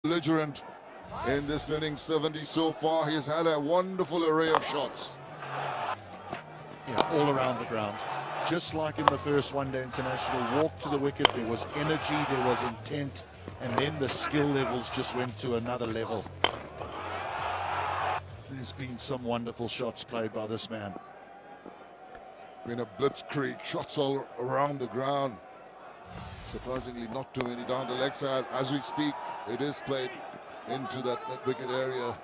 belligerent in this inning. 70 so far. He's had a wonderful array of shots. Yeah, all around the ground. Just like in the first one-day international, walk to the wicket, there was energy, there was intent, and then the skill levels just went to another level. There's been some wonderful shots played by this man. Been a blitzkrieg, shots all around the ground. Surprisingly not too many down the leg side. As we speak, it is played into that mid-wicket area.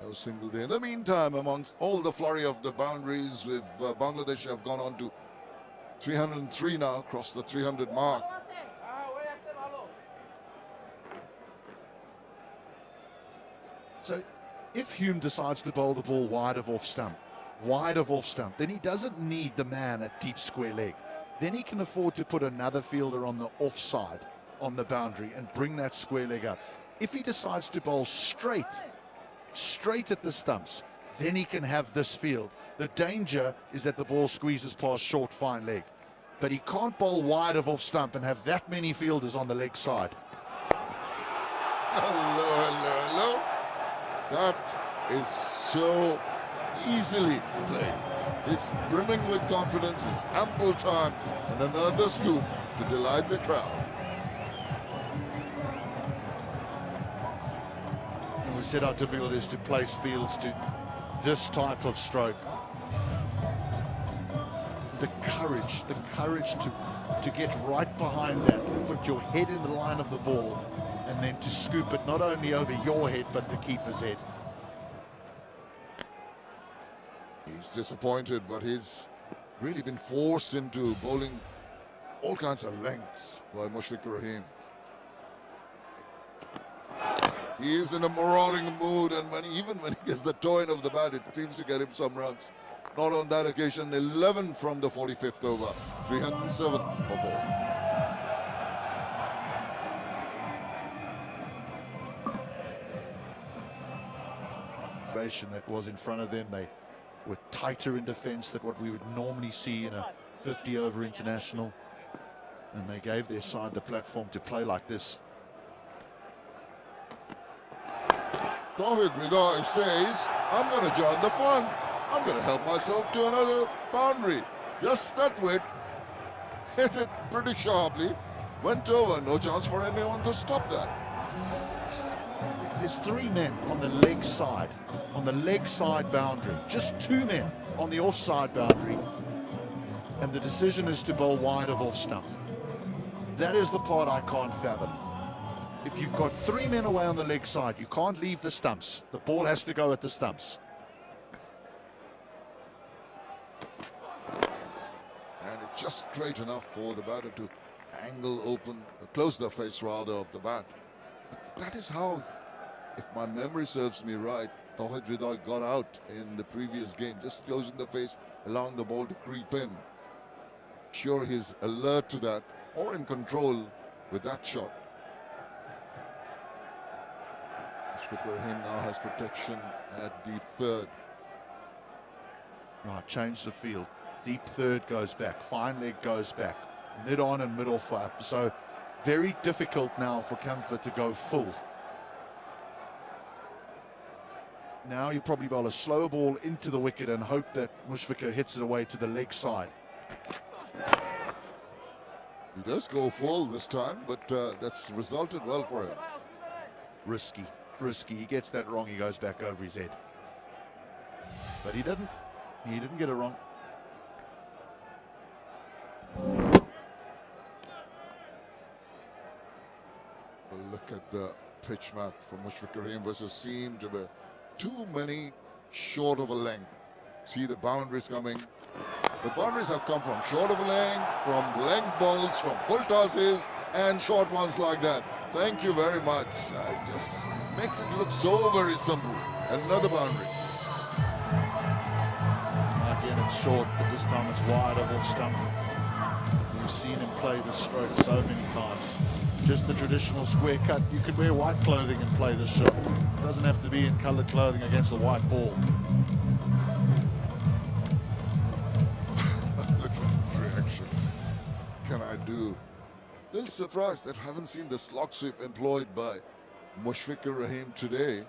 No single day. In the meantime, amongst all the flurry of the boundaries, with Bangladesh have gone on to 303 now, crossed the 300 mark. So if Hume decides to bowl the ball wide of off stump, then he doesn't need the man at deep square leg. Then he can afford to put another fielder on the offside, on the boundary, and bring that square leg up. If he decides to bowl straight at the stumps, then he can have this field. The danger is that the ball squeezes past short, fine leg. But he can't bowl wide of off stump and have that many fielders on the leg side. Hello. That is so easily played. He's brimming with confidence, he's ample time, and another scoop to delight the crowd. And we said how difficult it is to place fields to this type of stroke. The courage to get right behind that, put your head in the line of the ball, and then to scoop it not only over your head, but the keeper's head. He's disappointed, but he's really been forced into bowling all kinds of lengths by Mushfiqur Rahim. He is in a marauding mood, and even when he gets the toe end of the bat, it seems to get him some runs. Not on that occasion. 11 from the 45th over, 307 for 4. That was in front of them. They were tighter in defence than what we would normally see in a 50-over international, and they gave their side the platform to play like this. Tawhid Rida says, I'm going to join the fun. I'm going to help myself to another boundary. Just that way, hit it pretty sharply, went over. No chance for anyone to stop that. There's 3 men on the leg side boundary, just 2 men on the offside boundary, and the decision is to bowl wide of off stump. That is the part I can't fathom. If you've got 3 men away on the leg side, you can't leave the stumps. The ball has to go at the stumps. And it's just straight enough for the batter to angle open, close the face rather of the bat. That is how, if my memory serves me right, Tawhid Rida got out in the previous game, just closing the face, allowing the ball to creep in. Sure, he's alert to that, or in control with that shot. Mushfiqur Rahim now has protection at deep third. Right, change the field. Deep third goes back, fine leg goes back, mid on and mid off up. So very difficult now for Comfort to go full. Now you probably bowl a slow ball into the wicket and hope that Mushfiqur hits it away to the leg side. He does go full this time, but that's resulted well for him. Risky. He gets that wrong, he goes back over his head. But he didn't get it wrong. A look at the pitch map for Mushfiqur Rahim versus seem to be too many short of a length. See the boundaries coming. The boundaries have come from short of a length, from length balls, from full tosses, and short ones like that. Thank you very much. It just makes it look so very simple. Another boundary. Again, it's short, but this time it's wide of off stump. We've seen him play this stroke so many times. Just the traditional square cut. You could wear white clothing and play this shot. It doesn't have to be in coloured clothing against a white ball. Look at the reaction. Can I do? Little surprised that I haven't seen the slog sweep employed by Mushfiqur Rahim today.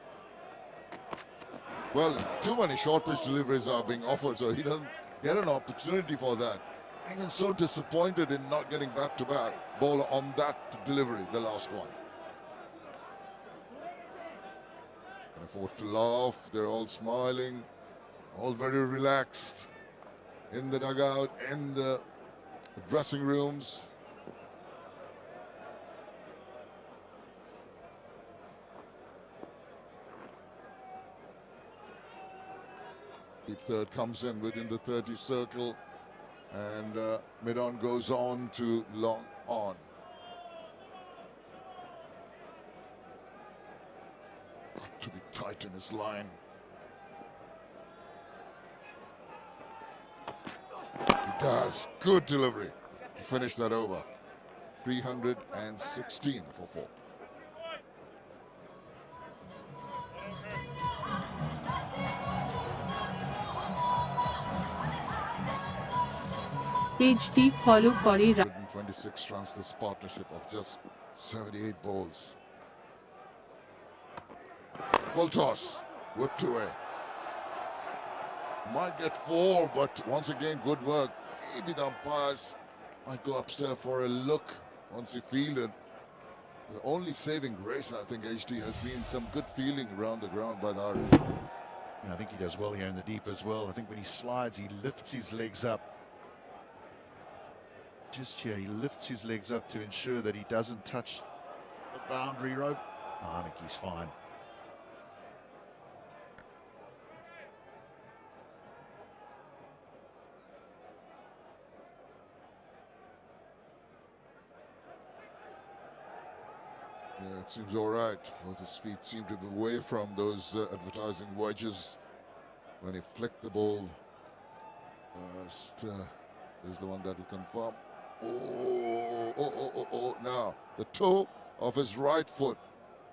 Well, too many short pitch deliveries are being offered, so he doesn't get an opportunity for that. I've been so disappointed in not getting back-to-back bowler on that delivery, the last one. Can afford to laugh. They're all smiling, all very relaxed in the dugout, in the dressing rooms. Deep third comes in within the 30 circle, and mid-on goes on to long on. Got to be tight in his line. He does. Good delivery to finish that over. 316 for 4. পেজটি follow করে 126 runs, this partnership of just 78 balls. Full toss, whipped away. Might get 4, but once again, good work. Maybe the umpires might go upstairs for a look once he fielded. The only saving grace, I think, HD, has been some good feeling around the ground by the RA. Yeah, I think he does well here in the deep as well. I think when he slides, he lifts his legs up. Just here, he lifts his legs up to ensure that he doesn't touch the boundary rope. Oh, I think he's fine. Yeah, it seems all right. Both his feet seem to be away from those advertising wedges when he flicked the ball. First, this is the one that will confirm. Oh, now the toe of his right foot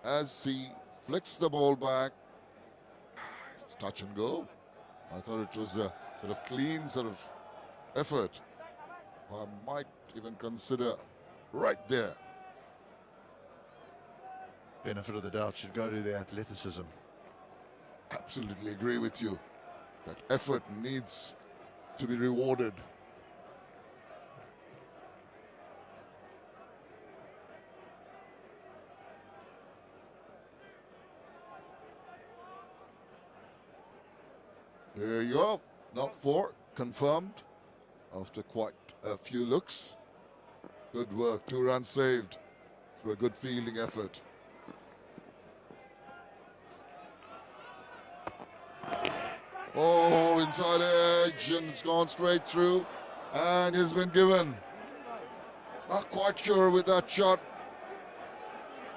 as he flicks the ball back. It's touch and go. I thought it was a sort of clean sort of effort. I might even consider right there. Benefit of the doubt should go to the athleticism. Absolutely agree with you. That effort needs to be rewarded. There you go. Not 4, confirmed after quite a few looks. Good work. 2 runs saved through a good fielding effort. Oh, inside edge, and it's gone straight through, and has been given. It's not quite sure with that shot.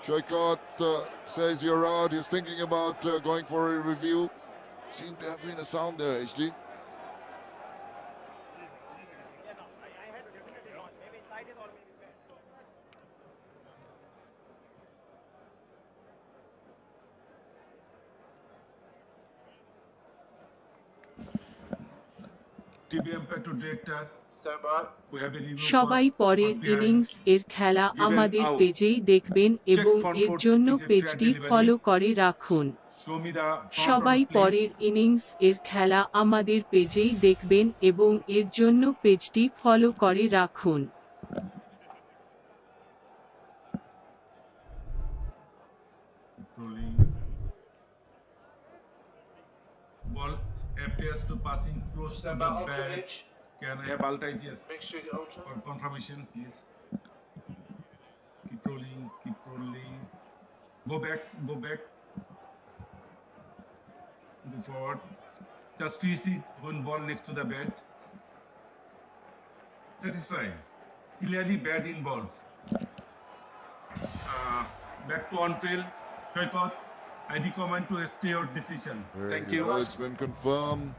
Shoykot says you're out. He's thinking about going for a review. Seemed to have been a sound there, HD. TBM Petro Director, we have a review সবাই for পরের on PRM. Innings এর খেলা Given আমাদের out. পেজেই দেখবেন এবং front এর foot জন্য is a fair পেজটি delivery. ফলো করে রাখুন। Show me the front সবাই on, please. পরের ইনিংস এর খেলা আমাদের পেজেই দেখবেন এবং এর জন্য পেজটি ফলো করে রাখুন। Rolling. Ball appears to passing close to the bat. Can I have Altize? Yes. Make sure you ultra. For confirmation, please. Keep rolling, keep rolling. Go back, go back. Go forward. Just freeze it when ball next to the bat. Satisfied. Clearly bad in ball. Back to on field. Shoykot, I recommend to stay your decision. Thank you. It's been confirmed.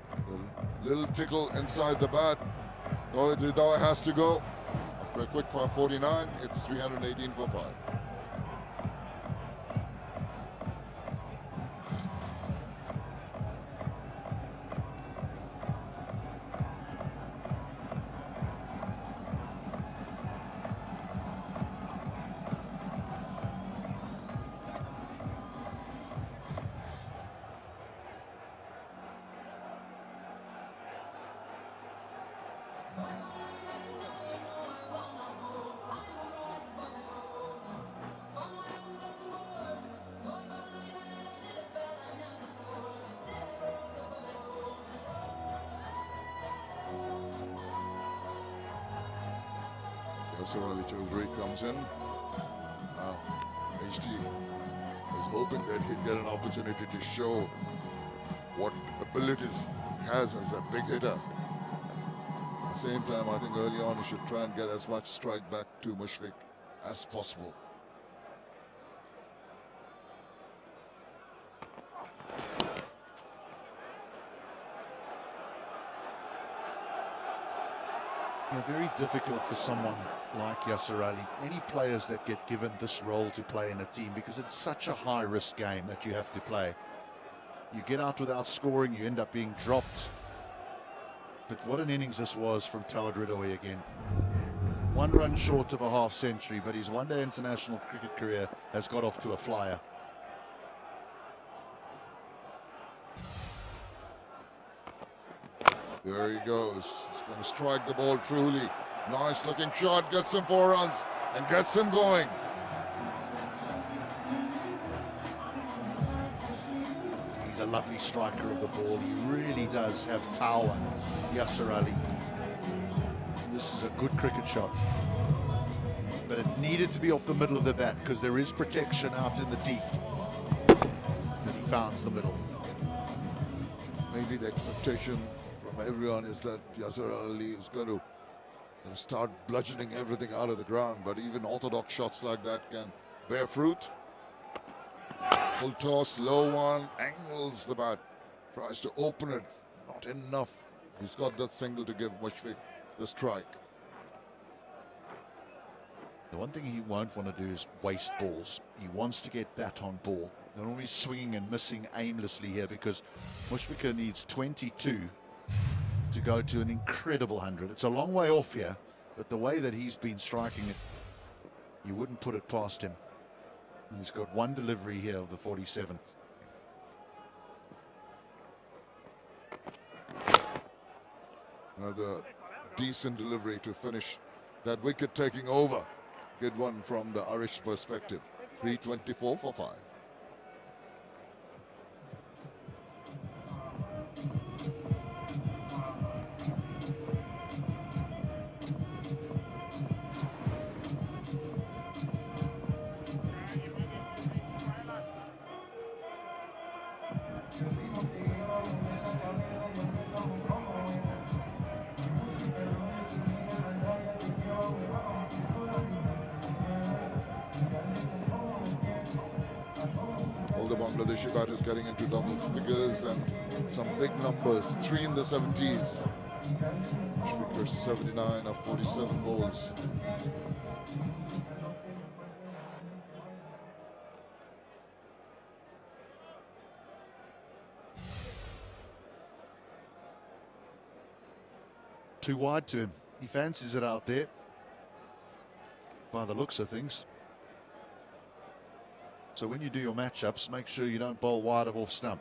A little tickle inside the bat. Rohit Ridhawa has to go. After a quick 549, it's 318 for 5. Yasir Ali Chaudhary comes in. Now, HT is hoping that he'll get an opportunity to show what abilities he has as a big hitter. At the same time, I think early on he should try and get as much strike back to Mushfiq as possible. Yeah, very difficult for someone like Yasir Ali. Any players that get given this role to play in a team, because it's such a high-risk game that you have to play. You get out without scoring, you end up being dropped. But what an innings this was from Tawad Ridaway again. 1 run short of a half century, but his one-day international cricket career has got off to a flyer. There he goes. He's going to strike the ball truly. Nice looking shot, gets him 4 runs and gets him going. He's a lovely striker of the ball. He really does have power, Yasir Ali. This is a good cricket shot. But it needed to be off the middle of the bat because there is protection out in the deep. And he founds the middle. Maybe the expectation from everyone is that Yasir Ali is going to start bludgeoning everything out of the ground, but even orthodox shots like that can bear fruit. Full toss, low one, angles the bat, tries to open it, not enough. He's got that single to give Mushfiq the strike. The one thing he won't want to do is waste balls. He wants to get bat on ball. They're always swinging and missing aimlessly here because Mushfiq needs 22 to go to an incredible 100. It's a long way off here, but the way that he's been striking it, you wouldn't put it past him. And he's got one delivery here of the 47th. Another decent delivery to finish that wicket taking over. Good one from the Irish perspective. 324 for 5. The Bangladeshi batters getting into double figures and some big numbers, 3 in the 70s. Mushfiq 79 of 47 balls. Too wide to him. He fancies it out there, by the looks of things. So when you do your matchups, make sure you don't bowl wide of off stump.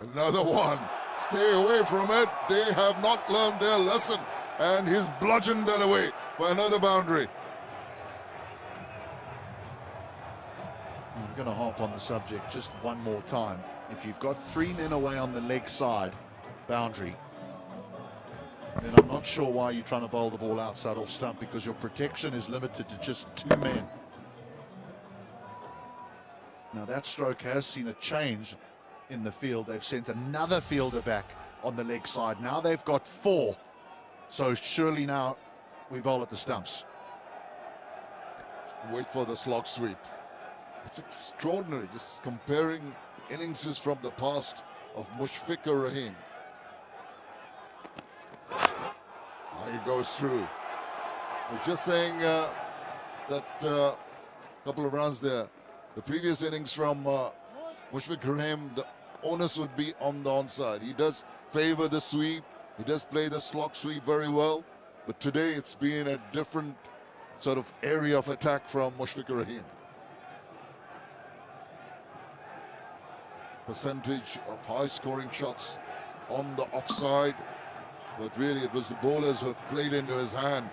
Another one. Stay away from it. They have not learned their lesson. And he's bludgeoned that away for another boundary. I'm going to hop on the subject just one more time. If you've got 3 men away on the leg side boundary, then I'm not sure why you're trying to bowl the ball outside off stump, because your protection is limited to just 2 men. Now that stroke has seen a change in the field. They've sent another fielder back on the leg side. Now they've got 4. So surely now we bowl at the stumps. Wait for the slog sweep. It's extraordinary, just comparing innings from the past of Mushfiq Rahim. He goes through. I was just saying that couple of runs there. The previous innings from Mushfiq Rahim, the onus would be on the onside. He does favor the sweep. He does play the slog sweep very well. But today it's been a different sort of area of attack from Mushfiq Rahim. Percentage of high-scoring shots on the offside. But really it was the bowlers who have played into his hand,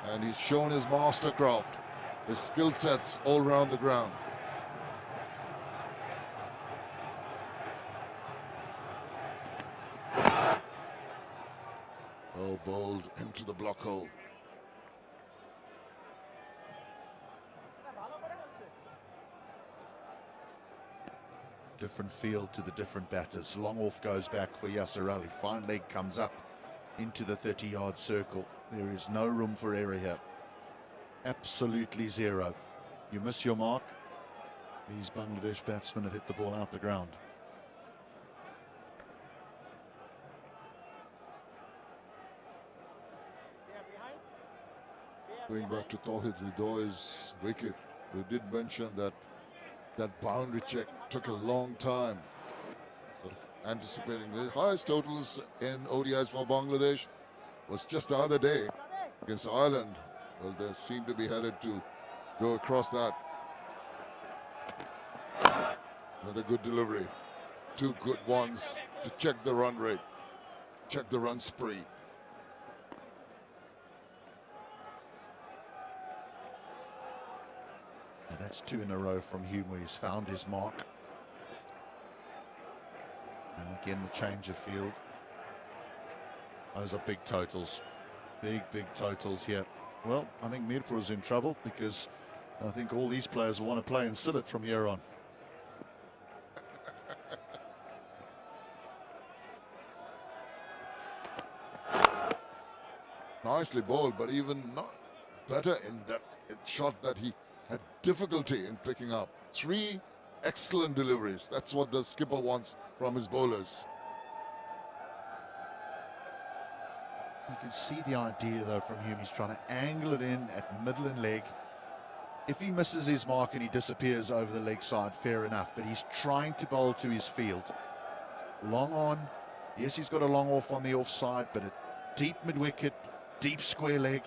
and he's shown his mastercraft, his skill sets all around the ground. Well bowled into the block hole. Different field to the different batters. Long off goes back for Yasir Ali. Fine leg comes up into the 30-yard circle. There is no room for error here. Absolutely zero. You miss your mark, these Bangladesh batsmen have hit the ball out the ground. Going back to Tawhid Hridoy's wicket, we did mention that that boundary check took a long time. Sort of anticipating the highest totals in ODIs for Bangladesh was just the other day against Ireland. Well, they seem to be headed to go across that. Another good delivery. Two good ones to check the run rate, check the run spree. And that's two in a row from Hume where he's found his mark. And again, the change of field. Those are big totals. Big totals here. Well, I think Mirpur's in trouble because I think all these players will want to play in Sylhet from here on. Nicely bowled, but even not better in that shot that he had difficulty in picking up. Three excellent deliveries. That's what the skipper wants from his bowlers. You can see the idea though from Hume. He's trying to angle it in at middle and leg. If he misses his mark and he disappears over the leg side, fair enough, but he's trying to bowl to his field. Long on. Yes, he's got a long off on the offside, but a deep mid-wicket, deep square leg.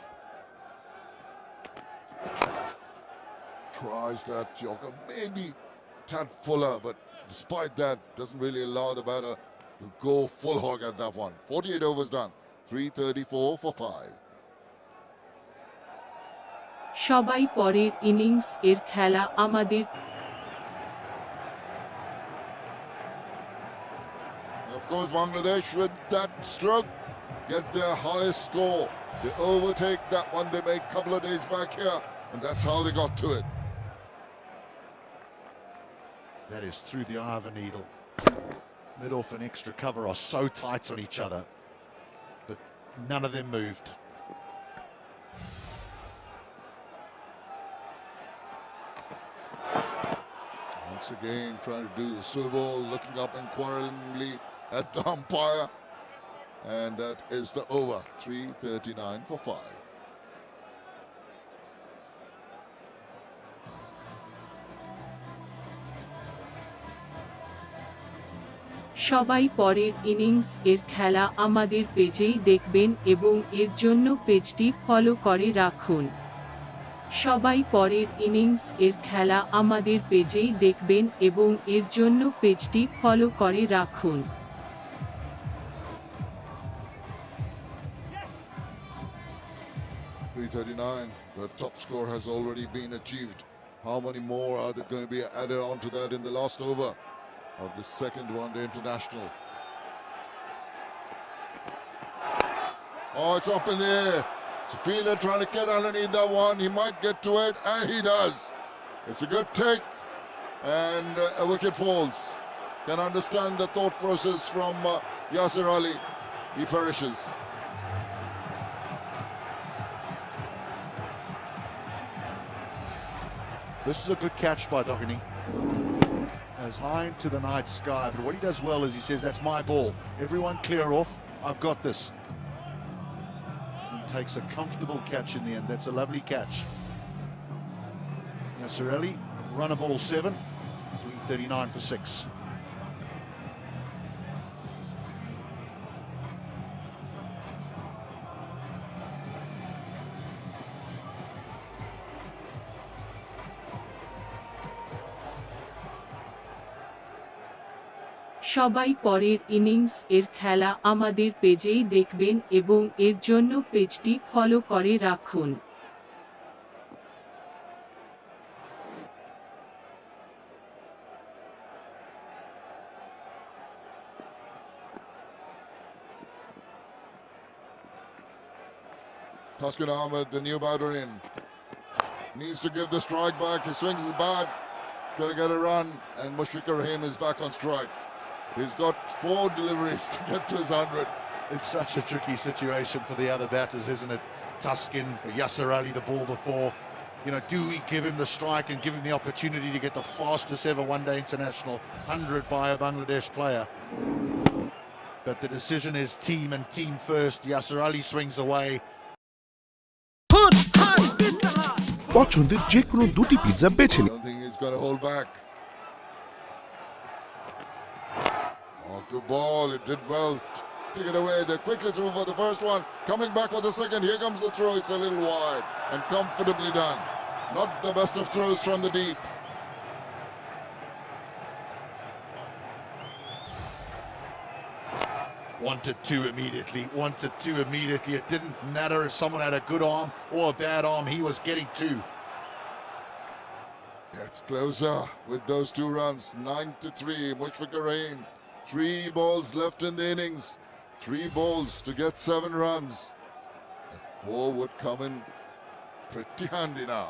Tries that Yorker, maybe tad fuller, but despite that, doesn't really allow the batter to go full hog at that one. 48 overs done, 334 for 5. সবাই পরের innings এর খেলা আমাদের And of course, Bangladesh with that stroke get their highest score. They overtake that one they made a couple of days back here, and that's how they got to it. That is through the eye of a needle. Mid-off and extra cover are so tight on each other, but none of them moved. Once again, trying to do the swivel, looking up inquiringly at the umpire. And that is the over, 339 for 5. সবাই পরের innings এর খেলা আমাদের পেজেই দেখবেন এবং এর জন্য পেজটি ফলো করে রাখুন। সবাই পরের ইনিংস এর খেলা আমাদের পেজেই দেখবেন এবং এর জন্য পেজটি ফলো করে রাখুন। 339, the top score has already been achieved. How many more are there going to be added on to that in the last over of the second one-day international? Oh, it's up in the air. Fielder trying to get underneath that one. He might get to it, and he does. It's a good take, and a wicket falls. Can understand the thought process from Yasir Ali. He perishes. This is a good catch by Doheny. As high into the night sky, but what he does well is he says, that's my ball. Everyone clear off, I've got this. He takes a comfortable catch in the end. That's a lovely catch. Yasir Ali, run a ball 7, 339 for 6. সবাই পরের innings এর খেলা আমাদের পেজেই দেখবেন এবং এর জন্য পেজটি ফলো করে রাখুন। Taskin Ahmed, the new batter in. Needs to give the strike back. He swings his bat. Got to get a run. And Mushfiqur Rahim is back on strike. He's got 4 deliveries to get to his 100. It's such a tricky situation for the other batters, isn't it? Tuskin, Yasser Ali the ball before. You know, do we give him the strike and give him the opportunity to get the fastest ever one-day international 100 by a Bangladesh player? But the decision is team and team first. Yasser Ali swings away. পছন্দের যে কোনো দুটি pizza বেছে I নিন। don't think he's going to hold back. Oh, good ball. It did well. Took it away. They quickly threw for the first one. Coming back for the second. Here comes the throw. It's a little wide and comfortably done. Not the best of throws from the deep. Wanted two immediately. It didn't matter if someone had a good arm or a bad arm. He was getting two. Gets closer with those 2 runs. 9-3. Mushfiqur Rahim. 3 balls left in the innings. 3 balls to get 7 runs. The 4 would come in pretty handy now.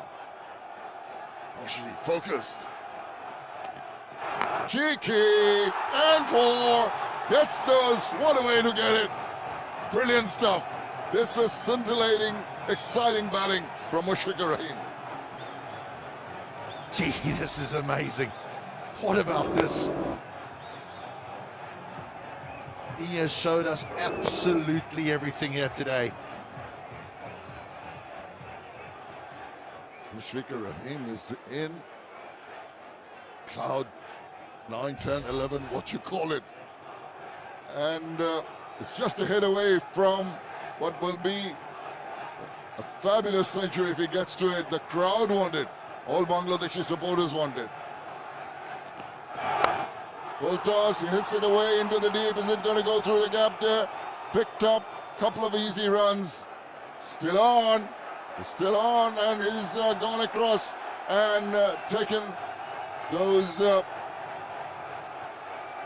Actually focused. Cheeky and 4. Gets those. What a way to get it. Brilliant stuff. This is scintillating, exciting batting from Mushfiqur Rahim. Gee, this is amazing. What about this? He has showed us absolutely everything here today. Mushfiqur Rahim is in cloud 9, 10, 11, what you call it. And it's just a hit away from what will be a fabulous century if he gets to it. The crowd want it. All Bangladeshi supporters want it. Full toss, he hits it away into the deep. Is it going to go through the gap there? Picked up, couple of easy runs. Still on. He's still on, and he's gone across and taken those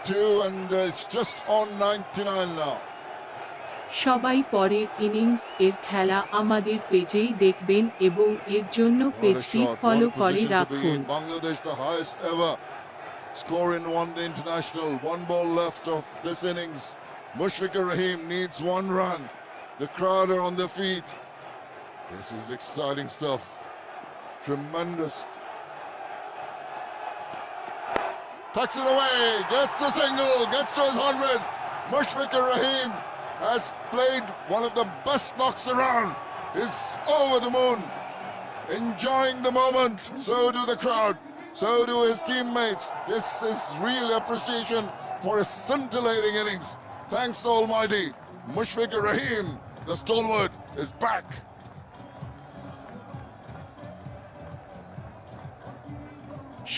2, and it's just on 99 now. সবাই পরের innings এর খেলা আমাদের পেজেই দেখবেন এবং এর জন্য What a পেজটি shot, what ফলো a করে position to be রাখুন। in. Bangladesh, the highest ever score in one-day international. 1 ball left of this innings. Mushfiqur Rahim needs 1 run. The crowd are on their feet. This is exciting stuff. Tremendous. Tucks it away, gets a single, gets to his 100. Mushfiqur Rahim has played one of the best knocks around. Is over the moon, enjoying the moment. So do the crowd, so do his teammates. This is real appreciation for a scintillating innings. Thanks to Almighty. Mushfiqur Rahim, the stalwart, is back.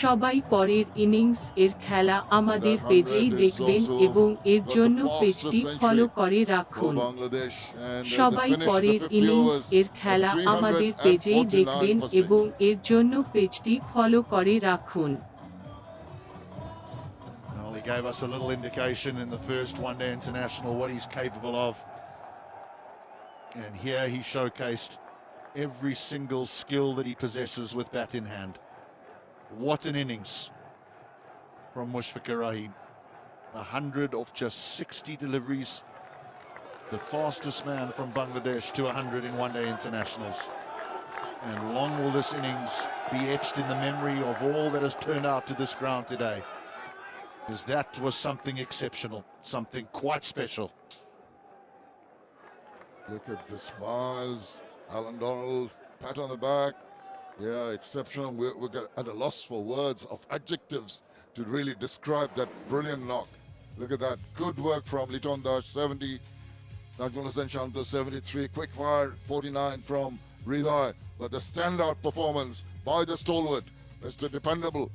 সবাই পরের innings এর খেলা আমাদের That পেজেই 100 is দেখবেন also এবং এর got the জন্য fastest পেজটি century ফলো করে for রাখুন। Bangladesh, and সবাই they finished পরের the 50 ইনিংস overs এর খেলা at আমাদের পেজেই 349 দেখবেন for 6. এবং এর জন্য পেজটি ফলো করে রাখুন। Well, he gave us a little indication in the first one-day international what he's capable of. And here he showcased every single skill that he possesses with bat in hand. What an innings from Mushfiqur Rahim. 100 of just 60 deliveries. The fastest man from Bangladesh to 100 in one-day internationals. And long will this innings be etched in the memory of all that has turned out to this ground today. Because that was something exceptional, something quite special. Look at the smiles. Alan Donald, pat on the back. Yeah, exceptional. We're at a loss for words, of adjectives to really describe that brilliant knock. Look at that. Good work from Liton Dash, 70. Najmul Hussain Shanto, 73. Quick fire, 49 from Ridhai. But the standout performance by the stalwart, Mr. Dependable.